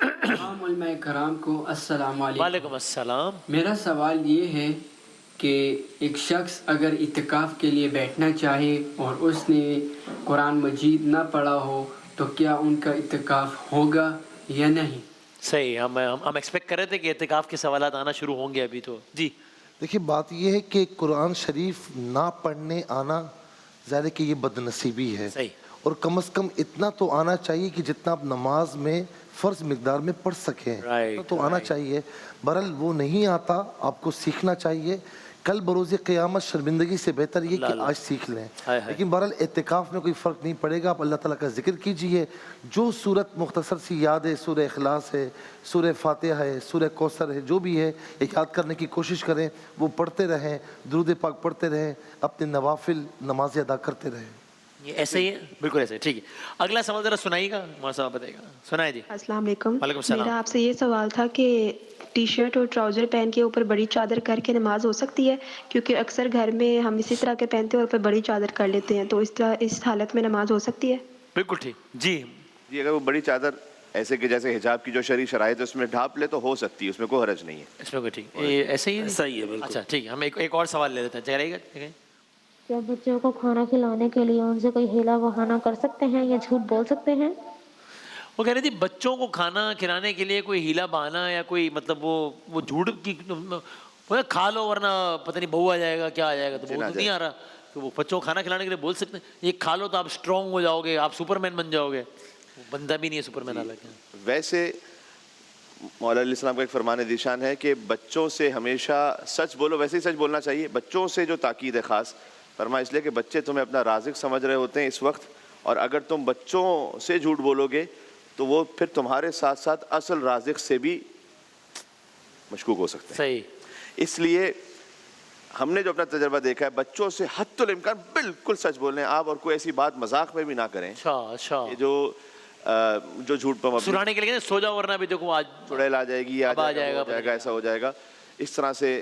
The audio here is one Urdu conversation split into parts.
تمام علماء کرام کو السلام علیکم۔ وعلیکم السلام۔ میرا سوال یہ ہے کہ ایک شخص اگر اعتکاف کے لیے بیٹھنا چاہے اور اس نے قرآن مجید نہ پڑھا ہو تو کیا ان کا اعتکاف ہوگا یا نہیں؟ صحیح، ہم ایکسپیکٹ کر رہے تھے کہ اعتکاف کے سوالات آنا شروع ہوں گے ابھی تو۔ جی دیکھیے بات یہ ہے کہ قرآن شریف نہ پڑھنے آنا ظاہر ہے کہ یہ بد نصیبی ہے، صحیح، اور کم از کم اتنا تو آنا چاہیے کہ جتنا آپ نماز میں فرض مقدار میں پڑھ سکیں، اتنا تو آنا چاہیے۔ بہرحال وہ نہیں آتا، آپ کو سیکھنا چاہیے۔ کل بروز قیامت شرمندگی سے بہتر یہ کہ آج سیکھ لیں۔ لیکن بہرحال اعتکاف میں کوئی فرق نہیں پڑے گا، آپ اللہ تعالیٰ کا ذکر کیجئے۔ جو صورت مختصر سی یاد ہے، سورہ اخلاص ہے، سورہ فاتحہ ہے، سورہ کوثر ہے، جو بھی ہے یاد کرنے کی کوشش کریں، وہ پڑھتے رہیں، درود پاک پڑھتے رہیں، اپنے نوافل نمازیں ادا کرتے رہیں۔ یہ ایسے ہی ہے، بالکل ایسے، ٹھیک ہے۔ اگلا سوال ذرا سنائیے گا، مولانا صاحب بتائیے گا، سنائے جی۔ السلام علیکم۔ وعلیکم السلام۔ میرا آپ سے یہ سوال تھا کہ ٹی شرٹ اور ٹراؤزر پہن کے اوپر بڑی چادر کر کے نماز ہو سکتی ہے؟ کیونکہ اکثر گھر میں ہم اسی طرح کے پہنتے ہیں اور اوپر بڑی چادر کر لیتے ہیں، تو اس حالت میں نماز ہو سکتی ہے؟ بالکل ٹھیک جی۔ جی اگر وہ بڑی چادر ایسے کہ جیسے حجاب کی جو شرعی شرائط ہے اس میں ڈھانپ لے تو ہو سکتی ہے، اس میں کوئی حرج نہیں ہے۔ اس میں کوئی ٹھیک ایسے ہی صحیح ہے بالکل۔ اچھا ٹھیک ہے، ہم ایک اور سوال لے لیتے ہیں، چلیے گا؟ کیا بچوں کو کھانا کھلانے کے لیے ان سے کوئی ہیلا بہانہ کر سکتے ہیں یا جھوٹ بول سکتے ہیں؟ وہ کہہ رہی تھی بچوں کو کھانا کھلانے کے لیے کوئی ہیلا بہانہ یا کوئی مطلب وہ جھوٹ کی کھا لو ورنہ پتہ نہیں بہو آ جائے گا کیا آ جائے گا، تو بہو تو نہیں آ رہا، تو وہ بچوں کو کھانا کھلانے کے لیے بول سکتے ہیں یہ کھا لو تو آپ اسٹرانگ ہو جاؤ گے، آپ سپر مین بن جاؤ گے۔ بندہ بھی نہیں ہے سپر مین حالانکہ۔ ویسے مولا علیہ السلام کا ایک فرمان ذیشان ہے کہ بچوں سے ہمیشہ سچ بولو، ویسے ہی سچ بولنا چاہیے۔ بچوں سے جو تاکید ہے خاص فرمایا اس لیے کہ بچے تمہیں اپنا رازق سمجھ رہے ہوتے ہیں اس وقت، اور اگر تم بچوں سے جھوٹ بولو گے تو وہ پھر تمہارے ساتھ ساتھ اصل رازق سے بھی مشکوک ہو سکتے ہیں۔ صحیح۔ اس لیے ہم نے جو اپنا تجربہ دیکھا ہے بچوں سے حتی الامکان بالکل سچ بولیں آپ، اور کوئی ایسی بات مذاق میں بھی نہ کریں اچھا جو جھوٹ پر مبنی سرانے کے لیے سو جاؤ ورنہ بھی دیکھو آج چڑیل آ جائے گی، آ جائے گا، ایسا ہو جائے گا، اس طرح سے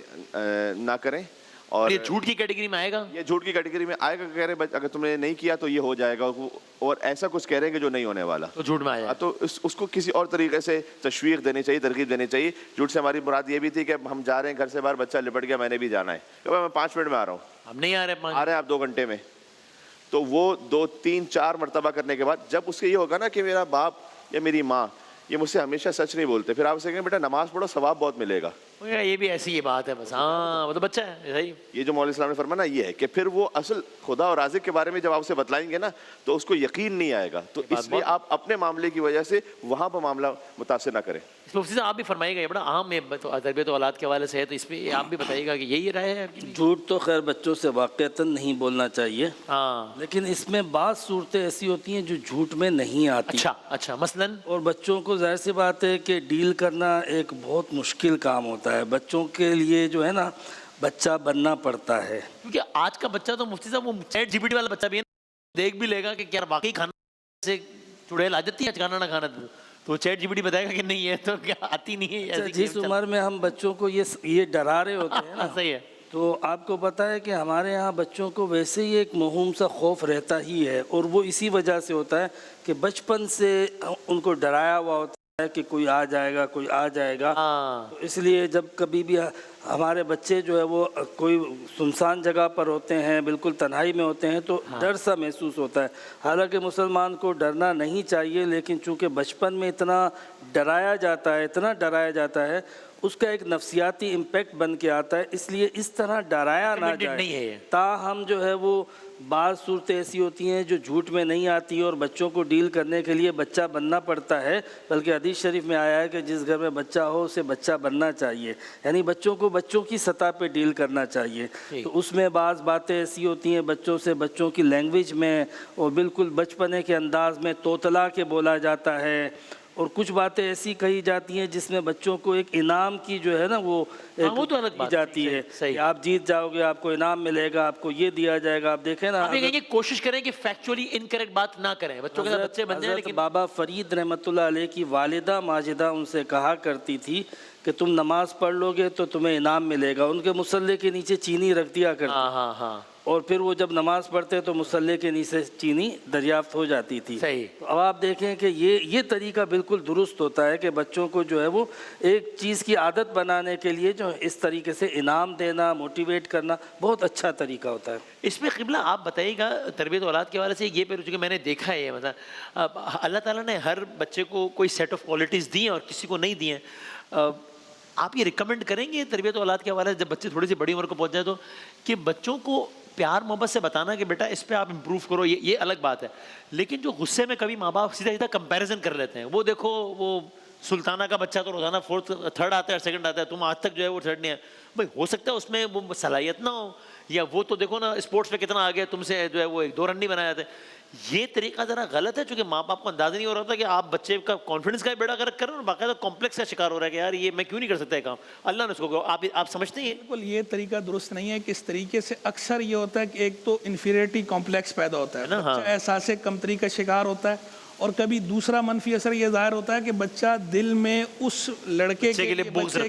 نہ کریں۔ اور یہ جھوٹ کی کیٹیگری میں آئے گا، یہ جھوٹ کی کیٹیگری میں آئے گا، کہہ رہے اگر تم نے نہیں کیا تو یہ ہو جائے گا، اور ایسا کچھ کہہ رہے ہیں کہ جو نہیں ہونے والا تو جھوٹ میں آئے گا، تو اس کو کسی اور طریقے سے تشویق دینی چاہیے، ترغیب دینی چاہیے۔ جھوٹ سے ہماری مراد یہ بھی تھی کہ ہم جا رہے ہیں گھر سے باہر، بچہ لپٹ گیا میں نے بھی جانا ہے، کہ میں 5 منٹ میں آ رہا ہوں، ہم نہیں آ رہے آپ 2 گھنٹے میں، تو وہ 2 3 4 مرتبہ کرنے کے بعد جب اس کے یہ ہوگا نا کہ میرا باپ یا میری ماں یہ مجھ سے ہمیشہ سچ نہیں بولتے، پھر آپ اسے کہیں بیٹا نماز پڑھو ثواب بہت ملے گا، یہ بھی ایسی ہی بات ہے بس، ہاں وہ تو بچہ ہے۔ صحیح، یہ جو مولوی السلام نے فرمایا نا یہ ہے کہ پھر وہ اصل خدا اور رازق کے بارے میں جب آپ اسے بتلائیں گے نا تو اس کو یقین نہیں آئے گا، تو اس لیے آپ اپنے معاملے کی وجہ سے وہاں پر معاملہ متاثر نہ کریں۔ مفتی صاحب آپ بھی فرمائیے گا، یہ بڑا اہم ہے تربیت اولاد کے حوالے سے ہے، تو اس پہ آپ بھی بتائیے گا کہ یہی رائے ہے؟ جھوٹ تو خیر بچوں سے واقعتاً نہیں بولنا چاہیے، ہاں، لیکن اس میں بعض صورتیں ایسی ہوتی ہیں جو جھوٹ میں نہیں آتی۔ اچھا مثلاً؟ اور بچوں کو ظاہر سی بات ہے کہ ڈیل کرنا ایک بہت مشکل کام ہوتا ہے، بچوں کے لیے جو ہے نا بچہ بننا پڑتا ہے، کیونکہ آج کا بچہ تو مفتی صاحب وہ چیٹ جی پی ٹی والا بچہ بھی ہے، دیکھ بھی لے گا کہ کیا واقعی کھانا سے چڑیل آ جاتی ہے، کھانا نہ کھانا، تو چیٹ جی پی ٹی بتائے گا کہ نہیں ہے تو کیا آتی نہیں ہے۔ جس عمر میں ہم بچوں کو یہ ڈرا رہے ہوتے ہیں نا، صحیح ہے، تو آپ کو پتہ ہے کہ ہمارے ہاں بچوں کو ویسے ہی ایک مہوم سا خوف رہتا ہی ہے، اور وہ اسی وجہ سے ہوتا ہے کہ بچپن سے ان کو ڈرایا ہوا ہوتا ہے کہ کوئی آ جائے گا، کوئی آ جائے گا، تو اس لیے جب کبھی بھی ہمارے بچے جو ہے وہ کوئی سنسان جگہ پر ہوتے ہیں، بالکل تنہائی میں ہوتے ہیں، تو ڈر سا محسوس ہوتا ہے۔ حالانکہ مسلمان کو ڈرنا نہیں چاہیے، لیکن چونکہ بچپن میں اتنا ڈرایا جاتا ہے اس کا ایک نفسیاتی امپیکٹ بن کے آتا ہے، اس لیے اس طرح ڈرایا نہ جائے۔ تاہم جو ہے وہ بعض صورتیں ایسی ہوتی ہیں جو جھوٹ میں نہیں آتی، اور بچوں کو ڈیل کرنے کے لیے بچہ بننا پڑتا ہے، بلکہ حدیث شریف میں آیا ہے کہ جس گھر میں بچہ ہو اسے بچہ بننا چاہیے، یعنی بچوں کو بچوں کی سطح پہ ڈیل کرنا چاہیے۔ تو اس میں بعض باتیں ایسی ہوتی ہیں بچوں سے، بچوں کی لینگویج میں، اور بالکل بچپنے کے انداز میں توتلا کے بولا جاتا ہے، اور کچھ باتیں ایسی کہی جاتی ہیں جس میں بچوں کو ایک انعام کی جو ہے نا وہ دی جاتی ہے کہ آپ جیت جاؤ گے، آپ کو انعام ملے گا، آپ کو یہ دیا جائے گا۔ آپ دیکھیں نا، کوشش کریں کہ فیکچولی انکریکٹ بات نہ کریں، بچوں کے بچے بن جائیں۔ لیکن بابا فرید رحمۃ اللہ علیہ کی والدہ ماجدہ ان سے کہا کرتی تھی کہ تم نماز پڑھ لو گے تو تمہیں انعام ملے گا، ان کے مصلے کے نیچے چینی رکھ دیا کرتی، اور پھر وہ جب نماز پڑھتے تو مصلی کے نیچے چینی دریافت ہو جاتی تھی. صحیح. تو اب آپ دیکھیں کہ یہ طریقہ بالکل درست ہوتا ہے کہ بچوں کو جو ہے وہ ایک چیز کی عادت بنانے کے لیے جو اس طریقے سے انعام دینا، موٹیویٹ کرنا بہت اچھا طریقہ ہوتا ہے. اس میں قبلہ آپ بتائیے گا تربیت اولاد کے حوالے سے یہ پہ چونکہ میں نے دیکھا ہے مطلب اللہ تعالیٰ نے ہر بچے کو کوئی سیٹ آف کوالٹیز دی ہیں اور کسی کو نہیں دی ہیں. آپ یہ ریکمینڈ کریں گے تربیت اولاد کے حوالے سے جب بچے تھوڑی سی بڑی عمر کو پہنچ جائے تو کہ بچوں کو پیار محبت سے بتانا کہ بیٹا اس پہ آپ امپروو کرو، یہ الگ بات ہے. لیکن جو غصے میں کبھی ماں باپ سیدھا کمپیریزن کر لیتے ہیں، وہ دیکھو وہ سلطانہ کا بچہ تو روزانہ تھرڈ آتا ہے سیکنڈ آتا ہے، تم آج تک جو ہے وہ تھرڈ نہیں ہے. بھائی ہو سکتا ہے اس میں وہ صلاحیت نہ ہو، یا وہ تو دیکھو نا اسپورٹس میں کتنا آگے تم سے جو ہے وہ 1-2 رن نہیں بنایا جاتے. یہ طریقہ ذرا غلط ہے چونکہ ماں باپ کو اندازہ نہیں ہو رہا ہوتا کہ آپ بچے کا کانفیڈنس کا بیڑا غرق کر رہے ہیں اور باقاعدہ کمپلیکس کا شکار ہو رہا ہے کہ یار یہ میں کیوں نہیں کر سکتا یہ کام، اللہ نے اس کو. آپ سمجھتے ہیں بالکل یہ طریقہ درست نہیں ہے کہ اس طریقے سے اکثر یہ ہوتا ہے کہ ایک تو انفیریٹی کمپلیکس پیدا ہوتا ہے، بچہ احساس کمتری کا شکار ہوتا ہے، اور کبھی دوسرا منفی اثر یہ ظاہر ہوتا ہے کہ بچہ دل میں اس لڑکے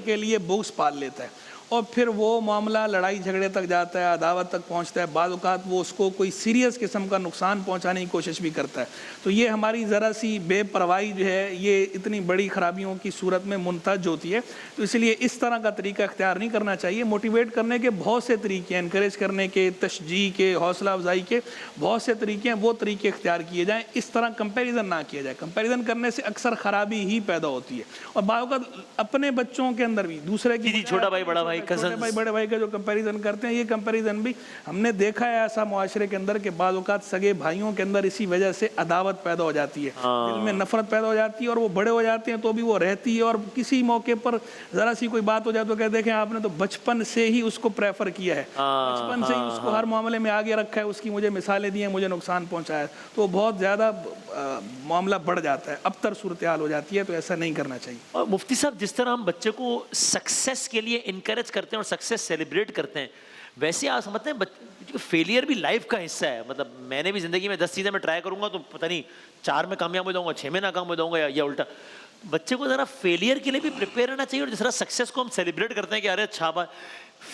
کے لیے بغض پال لیتا ہے، اور پھر وہ معاملہ لڑائی جھگڑے تک جاتا ہے، عداوت تک پہنچتا ہے. بعض اوقات وہ اس کو کوئی سیریس قسم کا نقصان پہنچانے کی کوشش بھی کرتا ہے. تو یہ ہماری ذرا سی بے پرواہی جو ہے یہ اتنی بڑی خرابیوں کی صورت میں منتج ہوتی ہے. تو اس لیے اس طرح کا طریقہ اختیار نہیں کرنا چاہیے. موٹیویٹ کرنے کے بہت سے طریقے ہیں، انکریج کرنے کے، تشجیع کے، حوصلہ افزائی کے بہت سے طریقے ہیں، وہ طریقے اختیار کیے جائیں. اس طرح کمپیریزن نہ کیا جائے. کمپیریزن کرنے سے اکثر خرابی ہی پیدا ہوتی ہے، اور بعض اوقات اپنے بچوں کے اندر بھی دوسرے کی چھوٹا بھائی بڑا بھائی چھوٹے بھائی بڑے بھائی کا جو کمپیریزن کرتے ہیں، یہ کمپیریزن بھی ہم نے دیکھا ہے ایسا معاشرے کے اندر کہ بعض اوقات سگے بھائیوں کے اندر اسی وجہ سے عداوت پیدا ہو جاتی ہے، دل میں نفرت پیدا ہو جاتی ہے، اور وہ بڑے ہو جاتے ہیں تو بھی وہ رہتی ہے. اور کسی موقع پر ذرا سی کوئی بات ہو جائے تو کہتے دیکھیں آپ نے تو بچپن سے ہی اس کو پریفر کیا ہے، بچپن سے ہی اس کو ہر معاملے میں آگے رکھا ہے، اس کی مجھے مثالیں دی ہیں، مجھے نقصان پہنچایا ہے، تو بہت زیادہ معاملہ بڑھ جاتا ہے، ابتر صورتحال ہو جاتی ہے. تو ایسا نہیں کرنا چاہیے. اور مفتی صاحب جس طرح ہم بچے کو سکسیس کے لیے انکریج کرتے ہیں اور سکسیس سیلیبریٹ کرتے ہیں، ویسے آپ سمجھتے ہیں فیلئر بھی لائف کا حصہ ہے. مطلب میں نے بھی زندگی میں 10 چیزیں میں ٹرائی کروں گا تو پتہ نہیں 4 میں کامیاب ہو جاؤں گا، 6 میں ناکام ہو جاؤں گا، یا الٹا. بچے کو ذرا فیلئر کے لیے بھی پریپیئر رہنا چاہیے، اور جس طرح سکسیس کو ہم سیلیبریٹ کرتے ہیں کہ ارے اچھا بات،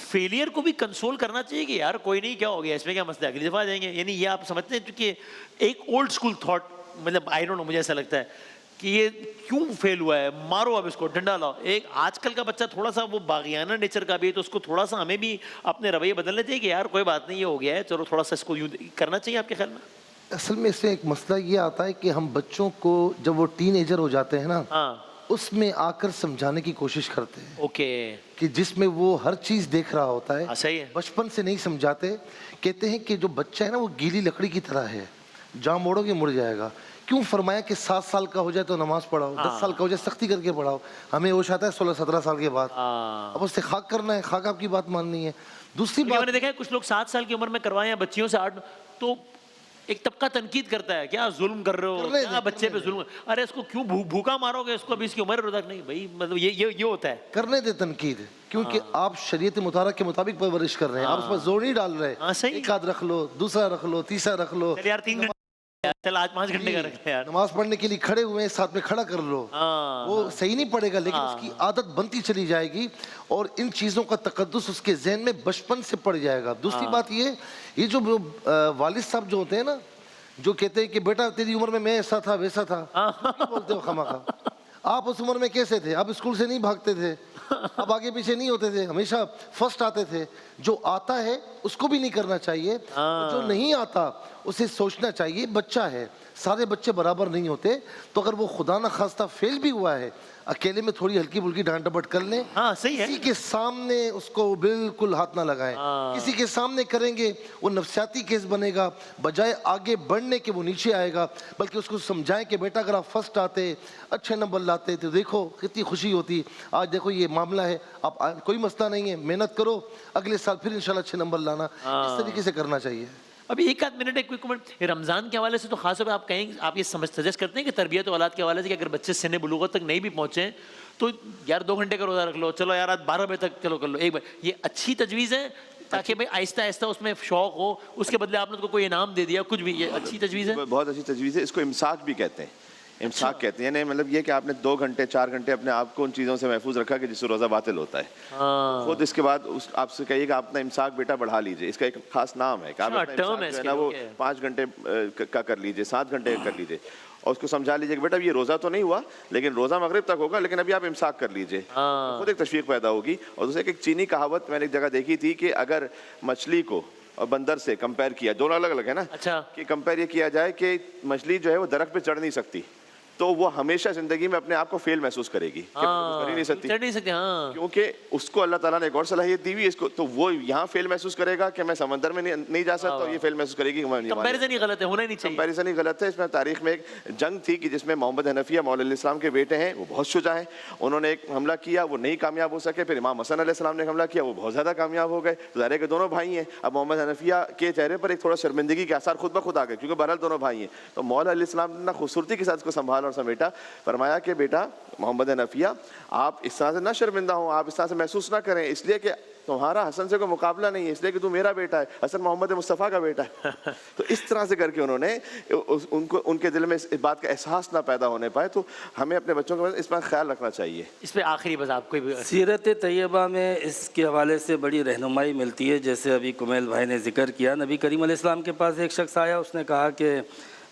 فیلئر کو بھی کنسول کرنا چاہیے کہ یار کوئی نہیں، کیا ہو گیا، اس میں کیا مسئلہ ہے، اگلی دفعہ آ جائیں گے. یعنی یہ آپ سمجھتے ہیں کہ ایک اولڈ اسکول تھاٹ، مطلب آئی ڈونٹ نو، مجھے ایسا لگتا ہے کہ یہ کیوں فیل ہوا ہے، مارو اب اس کو، ڈنڈا لاؤ. ایک آج کل کا بچہ تھوڑا سا وہ باغیانہ نیچر کا بھی ہے، تو اس کو تھوڑا سا ہمیں بھی اپنے رویے بدلنے چاہیے کہ یار کوئی بات نہیں، یہ ہو گیا ہے، چلو تھوڑا سا اس کو یوں کرنا چاہیے. آپ کے خیال میں اصل میں اس سے ایک مسئلہ یہ آتا ہے کہ ہم بچوں کو جب وہ ٹین ایجر ہو جاتے ہیں نا، اس میں آ کر سمجھانے کی کوشش کرتے ہیں اوکے کہ جس میں وہ ہر چیز دیکھ رہا ہوتا ہے، صحیح ہے. بچپن سے نہیں سمجھاتے. کہتے ہیں کہ جو بچہ ہے نا وہ گیلی لکڑی کی طرح ہے، جہاں موڑو گے مڑ جائے گا. کیوں فرمایا کہ 7 سال کا ہو جائے تو نماز پڑھاؤ، 10 سال کا ہو جائے سختی کر کے پڑھاؤ. ہمیں ہوش آتا ہے 16-17 سال کے بعد، اب اس سے خاک کرنا ہے، خاک آپ کی بات ماننی ہے. دوسری بات میں نے دیکھا ہے کچھ لوگ 7 سال کی عمر میں کروائے ہیں بچیوں سے 8، تو ایک طبقہ تنقید کرتا ہے کیا ظلم کر رہے ہو، کیا بچے پہ ظلم، ارے اس کو کیوں بھوکا مارو گے، اس کو ابھی اس کی عمر تک نہیں. بھائی مطلب یہ ہوتا ہے، کرنے دے تنقید، کیونکہ آپ شریعت مطالعہ کے مطابق پرورش کر رہے ہیں، آپ اس پر زور نہیں ڈال رہے. ایک آدھ رکھ لو، دوسرا رکھ لو، تیسرا رکھ لو. یار 3 گھنٹے، چل آج 5 گھنٹے کا رکھ لے یار. نماز پڑھنے کے لیے کھڑے ہوئے ہیں، ساتھ میں کھڑا کر لو. وہ صحیح نہیں پڑے گا، لیکن اس کی عادت بنتی چلی جائے گی، اور ان چیزوں کا تقدس اس کے ذہن میں بچپن سے پڑ جائے گا. دوسری بات یہ جو والد صاحب جو ہوتے ہیں نا، جو کہتے ہیں کہ بیٹا تیری عمر میں ایسا تھا ویسا تھا، بولتے ہو خامخواہ. آپ اس عمر میں کیسے تھے؟ آپ اسکول سے نہیں بھاگتے تھے، آپ آگے پیچھے نہیں ہوتے تھے، ہمیشہ فرسٹ آتے تھے. جو آتا ہے اس کو بھی نہیں کرنا چاہیے، جو نہیں آتا اسے سوچنا چاہیے بچہ ہے. سارے بچے برابر نہیں ہوتے، تو اگر وہ خدا نہ خواستہ فیل بھی ہوا ہے، اکیلے میں تھوڑی ہلکی پھلکی ڈانٹ ڈپٹ کر لیں. کسی کے سامنے اس کو بالکل ہاتھ نہ لگائیں. کسی کے سامنے کریں گے وہ نفسیاتی کیس بنے گا، بجائے آگے بڑھنے کے وہ نیچے آئے گا. بلکہ اس کو سمجھائیں کہ بیٹا اگر آپ فرسٹ آتے، اچھے نمبر لاتے تو دیکھو کتنی خوشی ہوتی. آج دیکھو یہ معاملہ ہے، آپ کوئی مسئلہ نہیں ہے، محنت کرو، اگلے سال پھر انشاءاللہ اچھے نمبر لانا. اس طریقے سے کرنا چاہیے. ابھی ایک آدھ منٹ، ایک کوئی کمنٹ رمضان کے حوالے سے تو خاص طور پہ آپ کہیں، آپ یہ سجیسٹ کرتے ہیں کہ تربیت اولاد کے حوالے سے کہ اگر بچے سن بلوغت تک نہیں بھی پہنچے تو یار 2 گھنٹے کا روزہ رکھ لو، چلو یار 12 بجے تک چلو کر لو ایک بار. یہ اچھی تجویز ہے تاکہ بھائی آہستہ آہستہ اس میں شوق ہو، اس کے بدلے آپ نے کوئی انعام دے دیا کچھ بھی، یہ اچھی تجویز ہے؟ بہت اچھی تجویز ہے. اس کو امساک بھی کہتے ہیں. امساک کہتے ہیں، یعنی مطلب یہ کہ آپ نے 2 گھنٹے 4 گھنٹے اپنے آپ کو ان چیزوں سے محفوظ رکھا کہ جس سے روزہ باطل ہوتا ہے. خود اس کے بعد آپ سے کہیے کہ آپ اپنا امساک بیٹا بڑھا لیجئے، اس کا ایک خاص نام ہے کہ آپ اپنا امساک جو ہے نا وہ 5 گھنٹے کا کر لیجئے، 7 گھنٹے کا کر لیجئے، اور اس کو سمجھا لیجئے کہ بیٹا یہ روزہ تو نہیں ہوا لیکن روزہ مغرب تک ہوگا، لیکن ابھی آپ امساک کر لیجئے. خود ایک تشویق پیدا ہوگی. اور دوسرے ایک چینی کہاوت میں نے ایک جگہ دیکھی تھی کہ اگر مچھلی کو اور بندر سے کمپیئر کیا، دونوں الگ الگ ہے نا، کہ کمپیئر یہ کیا جائے کہ مچھلی جو ہے وہ درخت پہ چڑھ نہیں سکتی، تو وہ ہمیشہ زندگی میں اپنے آپ کو فیل محسوس کرے گی، کر ہی نہیں سکتی، کیونکہ اس کو اللہ تعالیٰ نے ایک اور صلاحیت دی ہوئی اس کو، تو وہ یہاں فیل محسوس کرے گا کہ میں سمندر میں نہیں جا سکتا، اور یہ فیل محسوس کرے گی کہ کمپیریزن ہی غلط ہے، ہونا ہی نہیں چاہیے. کمپیریزن ہی غلط ہے. اس میں تاریخ میں ایک جنگ تھی کہ جس میں محمد حنفیہ مولا علیہ السلام کے بیٹے ہیں، وہ بہت شجاع ہیں، انہوں نے ایک حملہ کیا، وہ نہیں کامیاب ہو سکے. پھر امام حسن علیہ السلام نے حملہ کیا، وہ بہت زیادہ کامیاب ہو گئے. ظاہر ہے کہ دونوں بھائی ہیں. اب محمد حنفیہ کے چہرے پر ایک تھوڑا شرمندگی کے آثار خود بخود آ گئے، کیونکہ بہرحال دونوں بھائی ہیں. تو مولا علیہ السلام نے خوبصورتی کے ساتھ اس کو سنبھالا اور سمیٹا. فرمایا کہ بیٹا محمد حنفیہ، آپ اس طرح سے نہ شرمندہ ہوں، آپ اس طرح سے محسوس نہ کریں، اس لیے کہ تمہارا حسن سے کوئی مقابلہ نہیں ہے، اس لیے کہ تو میرا بیٹا ہے، حسن محمد مصطفیٰ کا بیٹا ہے. تو اس طرح سے کر کے انہوں نے ان کے دل میں اس بات کا احساس نہ پیدا ہونے پائے. تو ہمیں اپنے بچوں کا اس پر خیال رکھنا چاہیے. اس پہ آخری بس آپ کو سیرت طیبہ میں اس کے حوالے سے بڑی رہنمائی ملتی ہے. جیسے ابھی کمیل بھائی نے ذکر کیا، نبی کریم علیہ السلام کے پاس ایک شخص آیا، اس نے کہا کہ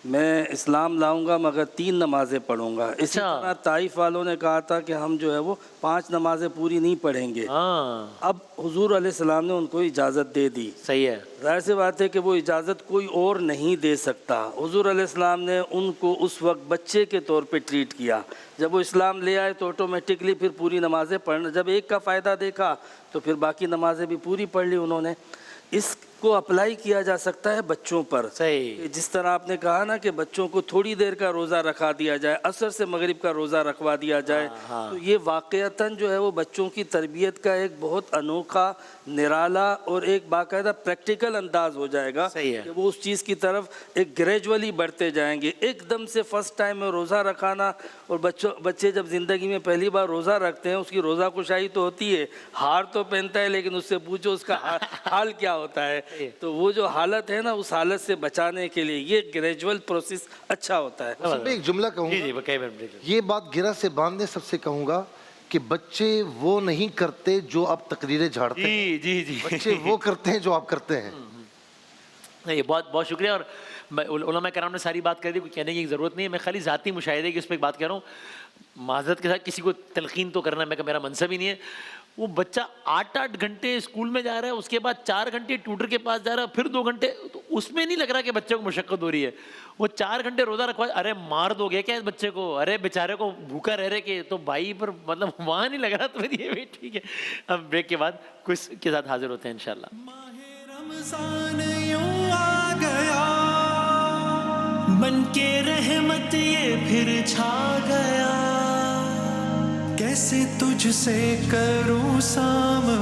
میں اسلام لاؤں گا مگر 3 نمازیں پڑھوں گا. اسی طرح طائف والوں نے کہا تھا کہ ہم جو ہے وہ 5 نمازیں پوری نہیں پڑھیں گے. اب حضور علیہ السلام نے ان کو اجازت دے دی. صحیح ہے. ظاہر سی بات ہے کہ وہ اجازت کوئی اور نہیں دے سکتا. حضور علیہ السلام نے ان کو اس وقت بچے کے طور پہ ٹریٹ کیا. جب وہ اسلام لے آئے تو آٹومیٹکلی پھر پوری نمازیں پڑھنا، جب ایک کا فائدہ دیکھا تو پھر باقی نمازیں بھی پوری پڑھ لی انہوں نے. اس کو اپلائی کیا جا سکتا ہے بچوں پر. صحیح. جس طرح آپ نے کہا نا کہ بچوں کو تھوڑی دیر کا روزہ رکھا دیا جائے، عصر سے مغرب کا روزہ رکھوا دیا جائے، تو یہ واقعتاً جو ہے وہ بچوں کی تربیت کا ایک بہت انوکھا، نرالا اور ایک باقاعدہ پریکٹیکل انداز ہو جائے گا کہ وہ اس چیز کی طرف ایک گریجولی بڑھتے جائیں گے. ایک دم سے فرسٹ ٹائم میں روزہ رکھانا، اور بچے جب زندگی میں پہلی بار روزہ رکھتے ہیں، اس کی روزہ کشائی تو ہوتی ہے، ہار تو پہنتا ہے، لیکن اس سے پوچھو اس کا حال کیا ہوتا ہے. تو وہ جو حالت ہے نا، اس حالت سے بچانے کے لیے یہ گریجول پروسیس اچھا ہوتا ہے. میں ایک جملہ کہوں گا، یہ بات گرہ سے باندھنے سب سے کہوں گا کہ بچے وہ نہیں کرتے جو آپ تقریریں جھاڑتے ہیں. جی بچے وہ کرتے ہیں جو آپ کرتے ہیں. یہ بہت بہت شکریہ. اور علماء کرام نے ساری بات کر دی، کوئی کہنے کی ضرورت نہیں ہے. میں خالی ذاتی مشاہدے کی اس پہ ایک بات کہہ رہا ہوں. معذرت کے ساتھ کسی کو تلقین تو کرنا میرا منصب ہی نہیں ہے. وہ بچہ 8 گھنٹے اسکول میں جا رہا ہے، اس کے بعد 4 گھنٹے ٹیوٹر کے پاس جا رہا ہے، پھر 2 گھنٹے، تو اس میں نہیں لگ رہا کہ بچے کو مشقت ہو رہی ہے. وہ 4 گھنٹے روزہ رکھوا، ارے مار دو گے کیا اس بچے کو، ارے بیچارے کو بھوکا رہ کے، تو بھائی پر مطلب وہاں نہیں لگ رہا. تو پھر یہ بھی ٹھیک ہے. ہم بریک کے بعد کچھ کے ساتھ حاضر ہوتے ہیں انشاءاللہ. رمضان یوں آ گیا، بن کے رحمت یہ پھر چھا گیا، کیسے تجھ سے کروں سامنے